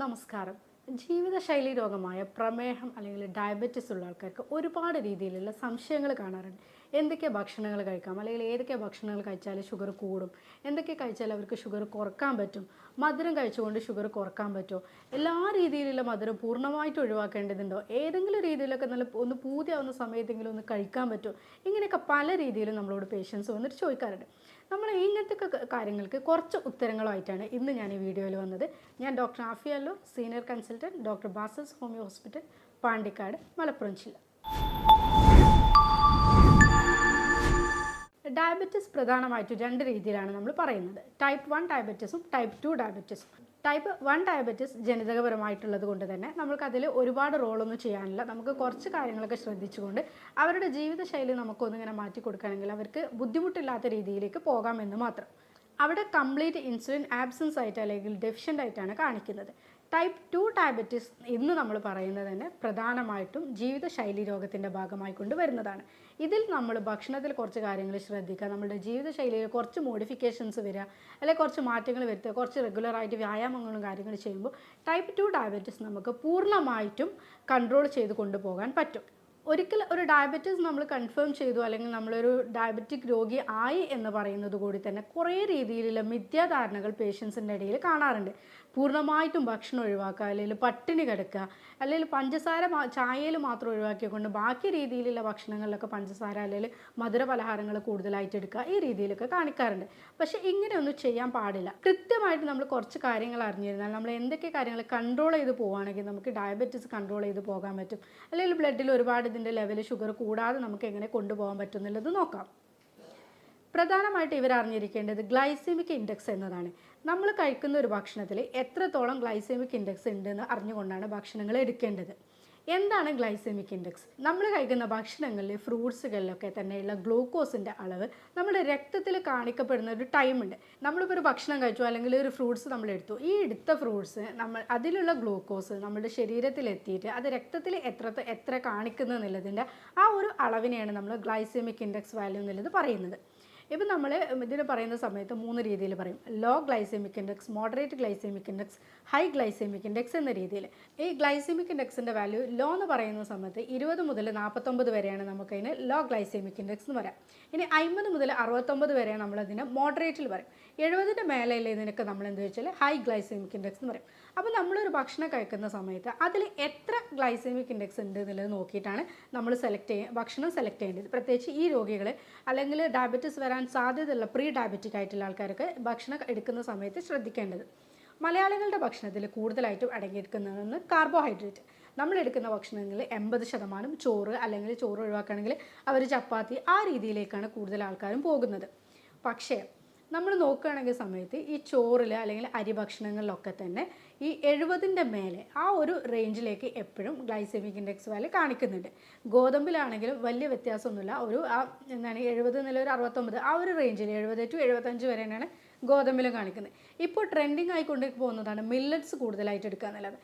നമസ്കാരം. ജീവിതശൈലി രോഗമായ പ്രമേഹം അല്ലെങ്കിൽ ഡയബറ്റിസ് ഉള്ള ആൾക്കാർക്ക് ഒരുപാട് രീതിയിലുള്ള സംശയങ്ങൾ കാണാറുണ്ട്. എന്തൊക്കെ ഭക്ഷണങ്ങൾ കഴിക്കാം, അല്ലെങ്കിൽ ഏതൊക്കെ ഭക്ഷണങ്ങൾ കഴിച്ചാൽ ഷുഗർ കൂടും, എന്തൊക്കെ കഴിച്ചാൽ അവർക്ക് ഷുഗർ കുറക്കാൻ പറ്റും, മധുരം കഴിച്ചുകൊണ്ട് ഷുഗർ കുറക്കാൻ പറ്റുമോ, എല്ലാ രീതിയിലുള്ള മധുരം പൂർണ്ണമായിട്ട് ഒഴിവാക്കേണ്ടതുണ്ടോ, ഏതെങ്കിലും രീതിയിലൊക്കെ നല്ല ഒന്ന് പൂതിയാവുന്ന സമയത്തെങ്കിലും ഒന്ന് കഴിക്കാൻ പറ്റുമോ, ഇങ്ങനെയൊക്കെ പല രീതിയിലും നമ്മളോട് പേഷ്യൻസ് വന്നിട്ട് ചോദിക്കാറുണ്ട്. നമ്മൾ ഇങ്ങനത്തെ കാര്യങ്ങൾക്ക് കുറച്ച് ഉത്തരങ്ങളുമായിട്ടാണ് ഇന്ന് ഞാൻ ഈ വീഡിയോയിൽ വന്നത്. ഞാൻ ഡോക്ടർ ആഫിയല്ലോ, സീനിയർ കൺസൾട്ടൻറ്റ്, ഡോക്ടർ ബാസസ് ഹോമിയോ ഹോസ്പിറ്റൽ, പാണ്ടിക്കാട്, മലപ്പുറം ജില്ല. ഡയബറ്റിസ് പ്രധാനമായിട്ടും രണ്ട് രീതിയിലാണ് നമ്മൾ പറയുന്നത്. ടൈപ്പ് 1 ഡയബറ്റിസും ടൈപ്പ് 2 ഡയബറ്റിസും. ടൈപ്പ് 1 ഡയബറ്റിസ് ജനിതകപരമായിട്ടുള്ളത് കൊണ്ട് തന്നെ നമുക്കതിൽ ഒരുപാട് റോളൊന്നും ചെയ്യാനില്ല. നമുക്ക് കുറച്ച് കാര്യങ്ങളൊക്കെ ശ്രദ്ധിച്ചുകൊണ്ട് അവരുടെ ജീവിതശൈലി നമുക്കൊന്നിങ്ങനെ മാറ്റി കൊടുക്കുകയാണെങ്കിൽ അവർക്ക് ബുദ്ധിമുട്ടില്ലാത്ത രീതിയിലേക്ക് പോകാമെന്ന് മാത്രം. അവിടെ കംപ്ലീറ്റ് ഇൻസുലിൻ ആബ്സൻസ് ആയിട്ട് അല്ലെങ്കിൽ ഡെഫിഷ്യൻ്റ് ആയിട്ടാണ് കാണിക്കുന്നത്. ടൈപ്പ് 2 ഡയബറ്റിസ് എന്ന് നമ്മൾ പറയുന്നത് തന്നെ പ്രധാനമായിട്ടും ജീവിതശൈലി രോഗത്തിൻ്റെ ഭാഗമായി കൊണ്ട് വരുന്നതാണ്. ഇതിൽ നമ്മൾ ഭക്ഷണത്തിൽ കുറച്ച് കാര്യങ്ങൾ ശ്രദ്ധിക്കുക, നമ്മുടെ ജീവിതശൈലിയിൽ കുറച്ച് മോഡിഫിക്കേഷൻസ് വരിക, അല്ലെങ്കിൽ കുറച്ച് മാറ്റങ്ങൾ വരുത്തുക, കുറച്ച് റെഗുലറായിട്ട് വ്യായാമങ്ങളും കാര്യങ്ങളും ചെയ്യുമ്പോൾ ടൈപ്പ് 2 ഡയബറ്റിസ് നമുക്ക് പൂർണ്ണമായിട്ടും കൺട്രോൾ ചെയ്ത് കൊണ്ടുപോകാൻ പറ്റും. ഒരിക്കൽ ഒരു ഡയബറ്റിസ് നമ്മൾ കൺഫേം ചെയ്തു, അല്ലെങ്കിൽ നമ്മളൊരു ഡയബറ്റിക് രോഗി ആയി എന്ന് പറയുന്നത് കൂടി തന്നെ കുറേ രീതിയിലുള്ള മിഥ്യാധാരണകൾ പേഷ്യൻസിൻ്റെ ഇടയിൽ കാണാറുണ്ട്. പൂർണ്ണമായിട്ടും ഭക്ഷണം ഒഴിവാക്കുക, അല്ലെങ്കിൽ പട്ടിണി കിടക്കുക, അല്ലെങ്കിൽ പഞ്ചസാര ചായയിൽ മാത്രം ഒഴിവാക്കിക്കൊണ്ട് ബാക്കി രീതിയിലുള്ള ഭക്ഷണങ്ങളിലൊക്കെ പഞ്ചസാര അല്ലെങ്കിൽ മധുര പലഹാരങ്ങൾ കൂടുതലായിട്ട് എടുക്കുക, ഈ രീതിയിലൊക്കെ കാണിക്കാറുണ്ട്. പക്ഷേ ഇങ്ങനെയൊന്നും ചെയ്യാൻ പാടില്ല. കൃത്യമായിട്ട് നമ്മൾ കുറച്ച് കാര്യങ്ങൾ അറിഞ്ഞിരുന്നാൽ നമ്മൾ എന്തൊക്കെ കാര്യങ്ങൾ കൺട്രോൾ ചെയ്ത് പോവുകയാണെങ്കിൽ നമുക്ക് ഡയബറ്റിസ് കൺട്രോൾ ചെയ്ത് പോകാൻ പറ്റും, അല്ലെങ്കിൽ ബ്ലഡിൽ ഒരുപാട് ഇതിൻ്റെ ലെവൽ ഷുഗർ കൂടാതെ നമുക്ക് എങ്ങനെ കൊണ്ടുപോകാൻ പറ്റും എന്നുള്ളത് നോക്കാം. പ്രധാനമായിട്ട് ഇവർ അറിഞ്ഞിരിക്കേണ്ടത് ഗ്ലൈസെമിക് ഇൻഡെക്സ് എന്നതാണ്. നമ്മൾ കഴിക്കുന്ന ഒരു ഭക്ഷണത്തിൽ എത്രത്തോളം ഗ്ലൈസെമിക് ഇൻഡെക്സ് ഉണ്ടെന്ന് അറിഞ്ഞുകൊണ്ടാണ് ഭക്ഷണങ്ങൾ എടുക്കേണ്ടത്. എന്താണ് ഗ്ലൈസെമിക് ഇൻഡെക്സ്? നമ്മൾ കഴിക്കുന്ന ഭക്ഷണങ്ങളിൽ ഫ്രൂട്ട്സുകളിലൊക്കെ തന്നെയുള്ള ഗ്ലൂക്കോസിൻ്റെ അളവ് നമ്മുടെ രക്തത്തിൽ കാണിക്കപ്പെടുന്ന ഒരു ടൈമുണ്ട്. നമ്മളിപ്പോൾ ഒരു ഭക്ഷണം കഴിച്ചു, അല്ലെങ്കിൽ ഒരു ഫ്രൂട്ട്സ് നമ്മൾ എടുത്തു, ഈ എടുത്ത ഫ്രൂട്ട്സ് അതിലുള്ള ഗ്ലൂക്കോസ് നമ്മുടെ ശരീരത്തിൽ എത്തിയിട്ട് അത് രക്തത്തിൽ എത്ര കാണിക്കുന്നു എന്നുള്ളതിൻ്റെ ആ ഒരു അളവിനെയാണ് നമ്മൾ ഗ്ലൈസെമിക് ഇൻഡെക്സ് വാല്യൂ എന്നുള്ളത് പറയുന്നത്. ഇപ്പം നമ്മൾ ഇതിന് പറയുന്ന സമയത്ത് 3 രീതിയിൽ പറയും: low glycemic index, moderate glycemic index, high glycemic index എന്ന രീതിയിൽ. ഈ ഗ്ലൈസെമിക് ഇൻഡെക്സിൻ്റെ വാല്യൂ ലോ എന്ന് പറയുന്ന സമയത്ത് 20 മുതൽ 49 വരെയാണ് നമുക്കതിന് ലോ ഗ്ലൈസെമിക് ഇൻഡെക്സ് എന്ന് പറയാം. ഇനി 50 മുതൽ 69 വരെയാണ് നമ്മളതിന് മോഡറേറ്റിൽ പറയും. 70ൻ്റെ മേലെയുള്ള ഇതിനൊക്കെ നമ്മൾ എന്ത് വെച്ചാൽ ഹൈ ഗ്ലൈസെമിക് ഇൻഡെക്സ് എന്ന് പറയും. അപ്പോൾ നമ്മളൊരു ഭക്ഷണം കഴിക്കുന്ന സമയത്ത് അതിൽ എത്ര ഗ്ലൈസെമിക് ഇൻഡെക്സ് ഉണ്ട് എന്നുള്ളത് നോക്കിയിട്ടാണ് നമ്മൾ ഭക്ഷണം സെലക്ട് ചെയ്യേണ്ടത്. പ്രത്യേകിച്ച് ഈ രോഗികൾ അല്ലെങ്കിൽ ഡയബറ്റിസ് വരാൻ സാധ്യതയുള്ള പ്രീ ഡയബറ്റിക് ആയിട്ടുള്ള ആൾക്കാർക്ക് ഭക്ഷണം എടുക്കുന്ന സമയത്ത് ശ്രദ്ധിക്കേണ്ടത്. മലയാളികളുടെ ഭക്ഷണത്തിൽ കൂടുതലായിട്ടും അടങ്ങിയിരിക്കുന്നതെന്ന് കാർബോഹൈഡ്രേറ്റ്. നമ്മൾ എടുക്കുന്ന ഭക്ഷണങ്ങളിൽ 80% ചോറ്, അല്ലെങ്കിൽ ചോറ് ഒഴിവാക്കുകയാണെങ്കിൽ അവർ ചപ്പാത്തി, ആ രീതിയിലേക്കാണ് കൂടുതൽ ആൾക്കാരും പോകുന്നത്. പക്ഷേ നമ്മൾ നോക്കുകയാണെങ്കിൽ സമയത്ത് ഈ ചോറിൽ അല്ലെങ്കിൽ അരി ഭക്ഷണങ്ങളിലൊക്കെ തന്നെ ഈ 70ൻ്റെ മേലെ ആ ഒരു റേഞ്ചിലേക്ക് എപ്പോഴും ഗ്ലൈസെമിക് ഇൻഡെക്സ് വാല്യൂ കാണിക്കുന്നുണ്ട്. ഗോതമ്പിലാണെങ്കിലും വലിയ വ്യത്യാസമൊന്നുമില്ല. ഒരു 70 എന്നുള്ള ഒരു 69, ആ ഒരു റേഞ്ചിൽ 70 to 75 വരെയാണ് ഗോതമ്പിലും കാണിക്കുന്നത്. ഇപ്പോൾ ട്രെൻഡിങ് ആയിക്കൊണ്ട് പോകുന്നതാണ് മില്ലറ്റ്സ് കൂടുതലായിട്ട് എടുക്കുക എന്നുള്ളത്.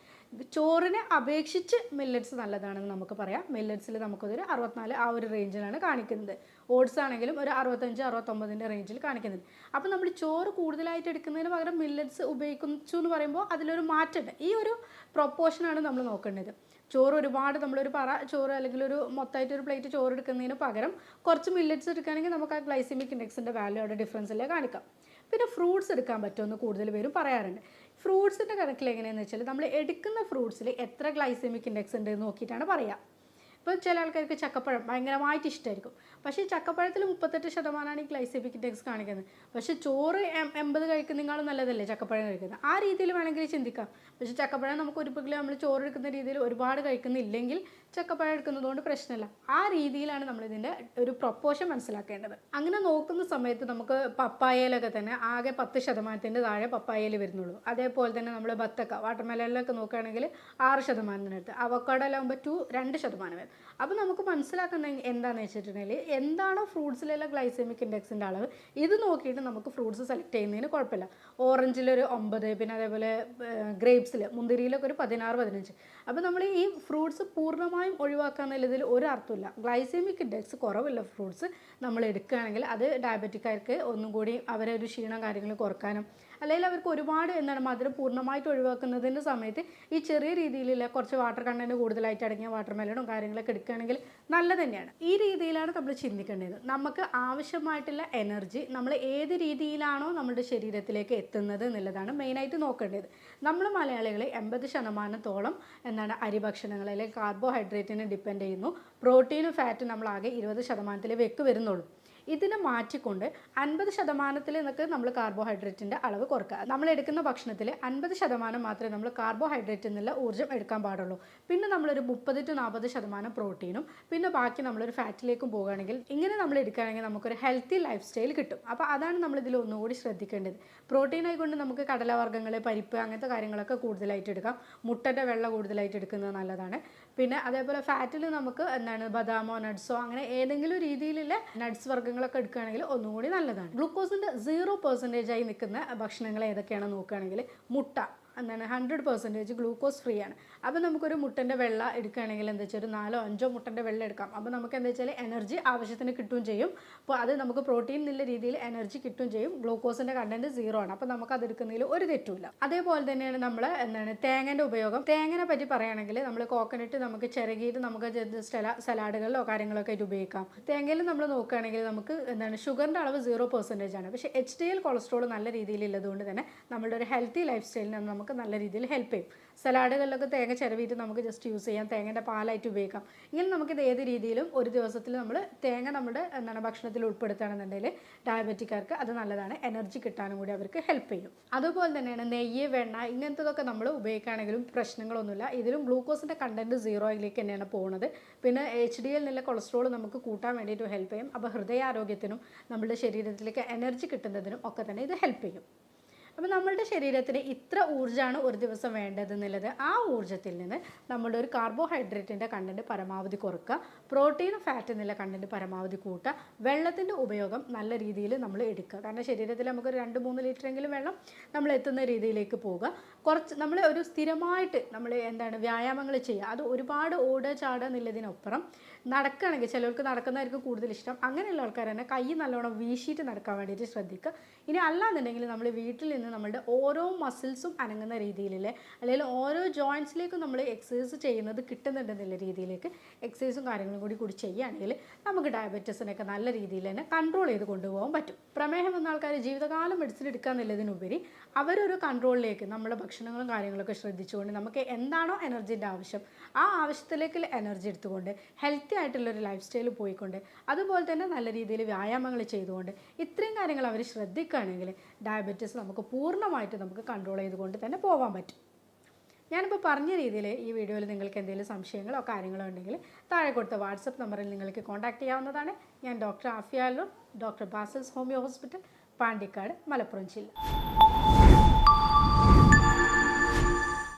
ചോറിനെ അപേക്ഷിച്ച് മില്ലറ്റ്സ് നല്ലതാണെന്ന് നമുക്ക് പറയാം. മില്ലറ്റ്സിൽ നമുക്കതൊരു 64 ആ ഒരു റേഞ്ചിലാണ് കാണിക്കുന്നത്. ഓട്സ് ആണെങ്കിലും ഒരു 65-69ൻ്റെ റേഞ്ചിൽ കാണിക്കുന്നുണ്ട്. അപ്പോൾ നമ്മൾ ചോറ് കൂടുതലായിട്ട് എടുക്കുന്നതിന് പകരം മില്ലറ്റ്സ് ഉപയോഗിച്ചു എന്ന് പറയുമ്പോൾ അതിലൊരു മാറ്റമുണ്ട്. ഈ ഒരു പ്രൊപ്പോർഷനാണ് നമ്മൾ നോക്കേണ്ടത്. ചോറ് ഒരുപാട് നമ്മളൊരു ചോറ് അല്ലെങ്കിൽ ഒരു മൊത്തമായിട്ട് ഒരു പ്ലേറ്റ് ചോറ് എടുക്കുന്നതിന് പകരം കുറച്ച് മില്ലറ്റ്സ് എടുക്കുകയാണെങ്കിൽ നമുക്ക് ആ ഗ്ലൈസെമിക് ഇൻഡെക്സിൻ്റെ വാല്യൂ അവിടെ ഡിഫറൻസിലേ കാണിക്കാം. പിന്നെ ഫ്രൂട്ട്സ് എടുക്കാൻ പറ്റുമെന്ന് കൂടുതൽ പേരും പറയാറുണ്ട്. ഫ്രൂട്ട്സിൻ്റെ കണക്കിൽ എങ്ങനെയാണെന്ന് വെച്ചാൽ നമ്മൾ എടുക്കുന്ന ഫ്രൂട്ട്സിൽ എത്ര ഗ്ലൈസെമിക് ഇൻഡെക്സ് ഉണ്ട് എന്ന് നോക്കിയിട്ടാണ് പറയുക. ഇപ്പോൾ ചില ആൾക്കാർക്ക് ചക്കപ്പഴം ഭയങ്കരമായിട്ട് ഇഷ്ടമായിരിക്കും. പക്ഷേ ചക്കപ്പഴത്തിൽ 38% ഈ ഗ്ലൈസെമിക് ഇൻഡെക്സ് കാണിക്കുന്നത്. പക്ഷേ ചോറ് 80 കഴിക്കുന്നതിനേക്കാളും നല്ലതല്ലേ ചക്കപ്പഴം കഴിക്കുന്നത്? ആ രീതിയിൽ വേണമെങ്കിൽ ചിന്തിക്കാം. പക്ഷേ ചക്കപ്പഴം നമുക്ക് ഒരു കിലോ നമ്മൾ ചോറ് എടുക്കുന്ന രീതിയിൽ ഒരുപാട് കഴിക്കുന്നില്ലെങ്കിൽ ചക്കപ്പഴം എടുക്കുന്നതുകൊണ്ട് പ്രശ്നമില്ല. ആ രീതിയിലാണ് നമ്മളിതിൻ്റെ ഒരു പ്രൊപ്പോർഷൻ മനസ്സിലാക്കേണ്ടത്. അങ്ങനെ നോക്കുന്ന സമയത്ത് നമുക്ക് പപ്പായയിലൊക്കെ തന്നെ ആകെ 10% താഴെ പപ്പായയിൽ വരുന്നുള്ളൂ. അതേപോലെ തന്നെ നമ്മൾ ബത്തക്ക, വാട്ടർമെലനിലൊക്കെ നോക്കുകയാണെങ്കിൽ 6%, അവക്കാഡോയിലാകുമ്പോൾ 2% വരും. അപ്പോൾ നമുക്ക് മനസ്സിലാക്കുന്ന എന്താണെന്ന് വെച്ചിട്ടുണ്ടെങ്കിൽ എന്താണോ ഫ്രൂട്ട്സിലുള്ള ഗ്ലൈസെമിക് ഇൻഡെക്സിൻ്റെ അളവ്, ഇത് നോക്കിയിട്ട് നമുക്ക് ഫ്രൂട്ട്സ് സെലക്ട് ചെയ്യുന്നതിന് കുഴപ്പമില്ല. ഓറഞ്ചിലൊരു 9, പിന്നെ അതേപോലെ ഗ്രേപ്സിൽ, മുന്തിരിയിലൊക്കെ ഒരു 16-15. അപ്പോൾ നമ്മൾ ഈ ഫ്രൂട്ട്സ് പൂർണ്ണമായും ഒഴിവാക്കുക എന്നുള്ളതിൽ ഒരു അർത്ഥമില്ല. ഗ്ലൈസെമിക് ഇൻഡെക്സ് കുറവുള്ള ഫ്രൂട്ട്സ് നമ്മൾ എടുക്കുകയാണെങ്കിൽ അത് ഡയബറ്റിക്കാർക്ക് ഒന്നും കൂടി അവരെ ഒരു ക്ഷീണം കാര്യങ്ങൾ കുറക്കാനും അല്ലെങ്കിൽ അവർക്ക് ഒരുപാട് മധുരം പൂർണ്ണമായിട്ട് ഒഴിവാക്കുന്നതിൻ്റെ സമയത്ത് ഈ ചെറിയ രീതിയിലുള്ള കുറച്ച് വാട്ടർ കണ്ടൻറ്റ് കൂടുതലായിട്ട് അടങ്ങിയ വാട്ടർ മെലണും കാര്യങ്ങളൊക്കെ എടുക്കുകയാണെങ്കിൽ നല്ലത് തന്നെയാണ്. ഈ രീതിയിലാണ് നമ്മൾ ചിന്തിക്കേണ്ടത്. നമുക്ക് ആവശ്യമായിട്ടുള്ള എനർജി നമ്മൾ ഏത് രീതിയിലാണോ നമ്മുടെ ശരീരത്തിലേക്ക് എത്തുന്നത് എന്നുള്ളതാണ് മെയിനായിട്ട് നോക്കേണ്ടത്. നമ്മൾ മലയാളികൾ 80% അരി ഭക്ഷണങ്ങൾ അല്ലെങ്കിൽ കാർബോഹൈഡ്രേറ്റിനെ ഡിപ്പെൻഡ് ചെയ്യുന്നു. പ്രോട്ടീനും ഫാറ്റും നമ്മളാകെ 20% വരുന്നുള്ളൂ. ഇതിനെ മാറ്റിക്കൊണ്ട് 50% നമ്മൾ കാർബോഹൈഡ്രേറ്റിൻ്റെ അളവ് കുറക്കുക. നമ്മൾ എടുക്കുന്ന ഭക്ഷണത്തിൽ 50% മാത്രമേ നമ്മൾ കാർബോഹൈഡ്രേറ്റിൽ നിന്നുള്ള ഊർജ്ജം എടുക്കാൻ പാടുള്ളൂ. പിന്നെ നമ്മളൊരു 30-40% പ്രോട്ടീനും പിന്നെ ബാക്കി നമ്മളൊരു ഫാറ്റിലേക്കും പോകുകയാണെങ്കിൽ, ഇങ്ങനെ നമ്മൾ എടുക്കുകയാണെങ്കിൽ നമുക്കൊരു ഹെൽത്തി ലൈഫ് സ്റ്റൈൽ കിട്ടും. അപ്പോൾ അതാണ് നമ്മളിതിൽ ഒന്നുകൂടി ശ്രദ്ധിക്കേണ്ടത്. പ്രോട്ടീനായിക്കൊണ്ട് നമുക്ക് കടലവർഗ്ഗങ്ങൾ, പരിപ്പ് അങ്ങനത്തെ കാര്യങ്ങളൊക്കെ കൂടുതലായിട്ട് എടുക്കാം. മുട്ടൻ്റെ വെള്ള കൂടുതലായിട്ട് എടുക്കുന്നത് നല്ലതാണ്. പിന്നെ അതേപോലെ ഫാറ്റിൽ നമുക്ക് ബദാമോ നട്ട്സോ അങ്ങനെ ഏതെങ്കിലും രീതിയിലുള്ള നട്ട്സ് വർഗ്ഗങ്ങളൊക്കെ എടുക്കുകയാണെങ്കിൽ ഒന്നുകൂടി നല്ലതാണ്. ഗ്ലൂക്കോസിൻ്റെ 0% ആയി നിൽക്കുന്ന ഭക്ഷണങ്ങൾ ഏതൊക്കെയാണെന്ന് നോക്കുകയാണെങ്കിൽ മുട്ട 100% ഗ്ലൂക്കോസ് ഫ്രീ ആണ്. അപ്പോൾ നമുക്കൊരു മുട്ടൻ്റെ വെള്ള എടുക്കുകയാണെങ്കിൽ ഒരു 4-5 മുട്ടൻ്റെ വെള്ള എടുക്കാം. അപ്പോൾ നമുക്ക് എനർജി ആവശ്യത്തിന് കിട്ടുകയും ചെയ്യും. അപ്പോൾ അത് നമുക്ക് പ്രോട്ടീൻ എന്നുള്ള രീതിയിൽ എനർജി കിട്ടുകയും ചെയ്യും. ഗ്ലൂക്കോസിൻ്റെ കണ്ടൻറ്റ് 0 ആണ്. അപ്പോൾ നമുക്ക് അതെടുക്കുന്നതിൽ ഒരു തെറ്റുമില്ല. അതേപോലെ തന്നെയാണ് നമ്മൾ തേങ്ങൻ്റെ ഉപയോഗം. തേങ്ങനെ പറ്റി പറയുകയാണെങ്കിൽ നമ്മൾ കോക്കനട്ട് നമുക്ക് ചിരകിയിട്ട് നമുക്ക് സലാഡുകളിലോ കാര്യങ്ങളൊക്കെ ആയിട്ട് ഉപയോഗിക്കാം. തേങ്ങയിൽ നമ്മൾ നോക്കുകയാണെങ്കിൽ നമുക്ക് ഷുഗറിൻ്റെ അളവ് 0% ആണ്. പക്ഷേ HDL കൊളസ്ട്രോൾ നല്ല രീതിയിലുള്ളതുകൊണ്ട് തന്നെ നമ്മളുടെ ഒരു ഹെൽത്തി ലൈഫ് സ്റ്റൈലിന് നമുക്ക് നല്ല രീതിയിൽ ഹെൽപ്പ് ചെയ്യും. സലാഡുകളിലൊക്കെ തേങ്ങ ചിരവിയിട്ട് നമുക്ക് ജസ്റ്റ് യൂസ് ചെയ്യാം. തേങ്ങയുടെ പാലായിട്ട് ഉപയോഗിക്കാം. ഇങ്ങനെ നമുക്കിത് ഏത് രീതിയിലും ഒരു ദിവസത്തിൽ നമ്മൾ തേങ്ങ നമ്മുടെ ഭക്ഷണത്തിൽ ഉൾപ്പെടുത്തുകയാണെന്നുണ്ടെങ്കിൽ ഡയബറ്റിക്കാർക്ക് അത് നല്ലതാണ്. എനർജി കിട്ടാനും കൂടി അവർക്ക് ഹെൽപ്പ് ചെയ്യും. അതുപോലെ തന്നെയാണ് നെയ്യ്, വെണ്ണ ഇങ്ങനത്തതൊക്കെ നമ്മൾ ഉപയോഗിക്കുകയാണെങ്കിലും പ്രശ്നങ്ങളൊന്നുമില്ല. ഇതിലും ഗ്ലൂക്കോസിൻ്റെ കണ്ടൻറ്റ് 0 തന്നെയാണ് പോകുന്നത്. പിന്നെ HDL എന്നുള്ള കൊളസ്ട്രോൾ നമുക്ക് കൂട്ടാൻ വേണ്ടിയിട്ട് ഹെൽപ്പ് ചെയ്യും. അപ്പോൾ ഹൃദയാരോഗ്യത്തിനും നമ്മുടെ ശരീരത്തിലേക്ക് എനർജി കിട്ടുന്നതിനും ഒക്കെ തന്നെ ഇത് ഹെൽപ്പ് ചെയ്യും. അപ്പോൾ നമ്മളുടെ ശരീരത്തിന് ഇത്ര ഊർജ്ജമാണ് ഒരു ദിവസം വേണ്ടതെന്നുള്ളത്, ആ ഊർജ്ജത്തിൽ നിന്ന് നമ്മളുടെ ഒരു കാർബോഹൈഡ്രേറ്റിൻ്റെ കണ്ടൻറ്റ് പരമാവധി കുറക്കുക, പ്രോട്ടീനും ഫാറ്റ് എന്നുള്ള കണ്ടൻറ്റ് പരമാവധി കൂട്ടുക, വെള്ളത്തിൻ്റെ ഉപയോഗം നല്ല രീതിയിൽ നമ്മൾ എടുക്കുക. കാരണം ശരീരത്തിൽ നമുക്കൊരു 2-3 ലിറ്ററെങ്കിലും വെള്ളം നമ്മൾ എത്തുന്ന രീതിയിലേക്ക് പോവുക. കുറച്ച് നമ്മൾ ഒരു സ്ഥിരമായിട്ട് നമ്മൾ വ്യായാമങ്ങൾ ചെയ്യുക. അത് ഒരുപാട് ഓടുക ചാടുക എന്നുള്ളതിനപ്പുറം നടക്കുകയാണെങ്കിൽ, ചിലർക്ക് നടക്കുന്നതായിരിക്കും കൂടുതൽ ഇഷ്ടം. അങ്ങനെയുള്ള ആൾക്കാർ തന്നെ കൈ നല്ലോണം വീശിയിട്ട് നടക്കാൻ വേണ്ടിയിട്ട് ശ്രദ്ധിക്കുക. ഇനി അല്ലാന്നുണ്ടെങ്കിൽ നമ്മൾ വീട്ടിൽ നിന്ന് നമ്മളുടെ ഓരോ മസിൽസും അനങ്ങുന്ന രീതിയിലെ അല്ലെങ്കിൽ ഓരോ ജോയിൻറ്റ്സിലേക്കും നമ്മൾ എക്സസൈസ് ചെയ്യുന്നത് കിട്ടുന്നുണ്ടെന്നുള്ള രീതിയിലേക്ക് എക്സസൈസും കാര്യങ്ങളും കൂടി ചെയ്യുകയാണെങ്കിൽ നമുക്ക് ഡയബറ്റീസിനൊക്കെ നല്ല രീതിയിൽ തന്നെ കൺട്രോൾ ചെയ്ത് കൊണ്ടുപോകാൻ പറ്റും. പ്രമേഹം വന്ന ആൾക്കാർ ജീവിതകാലം മെഡിസിൻ എടുക്കുക എന്നുള്ളതിനുപരി അവരൊരു കൺട്രോളിലേക്ക് നമ്മുടെ ഭക്ഷണങ്ങളും കാര്യങ്ങളൊക്കെ ശ്രദ്ധിച്ചുകൊണ്ട് നമുക്ക് എന്താണോ എനർജീൻ്റെ ആവശ്യം, ആ ആവശ്യത്തിലേക്ക് എനർജി എടുത്തുകൊണ്ട് ഹെൽത്തി ആയിട്ടുള്ളൊരു ലൈഫ് സ്റ്റൈൽ പോയിക്കൊണ്ട് അതുപോലെ തന്നെ നല്ല രീതിയിൽ വ്യായാമങ്ങൾ ചെയ്തുകൊണ്ട് ഇത്രയും കാര്യങ്ങൾ അവർ ശ്രദ്ധിക്കുകയാണെങ്കിൽ ഡയബറ്റീസ് നമുക്ക് പൂർണ്ണമായിട്ട് നമുക്ക് കൺട്രോൾ ചെയ്തുകൊണ്ട് തന്നെ പോകാൻ പറ്റും. ഞാനിപ്പോൾ പറഞ്ഞ രീതിയിൽ ഈ വീഡിയോയിൽ നിങ്ങൾക്ക് എന്തെങ്കിലും സംശയങ്ങളോ കാര്യങ്ങളോ ഉണ്ടെങ്കിൽ താഴെ കൊടുത്ത വാട്സപ്പ് നമ്പറിൽ നിങ്ങൾക്ക് കോൺടാക്ട് ചെയ്യാവുന്നതാണ്. ഞാൻ doctor Afiya Allur, doctor Basil's homeo hospital, Pandikkad, Malappuram ജില്ല.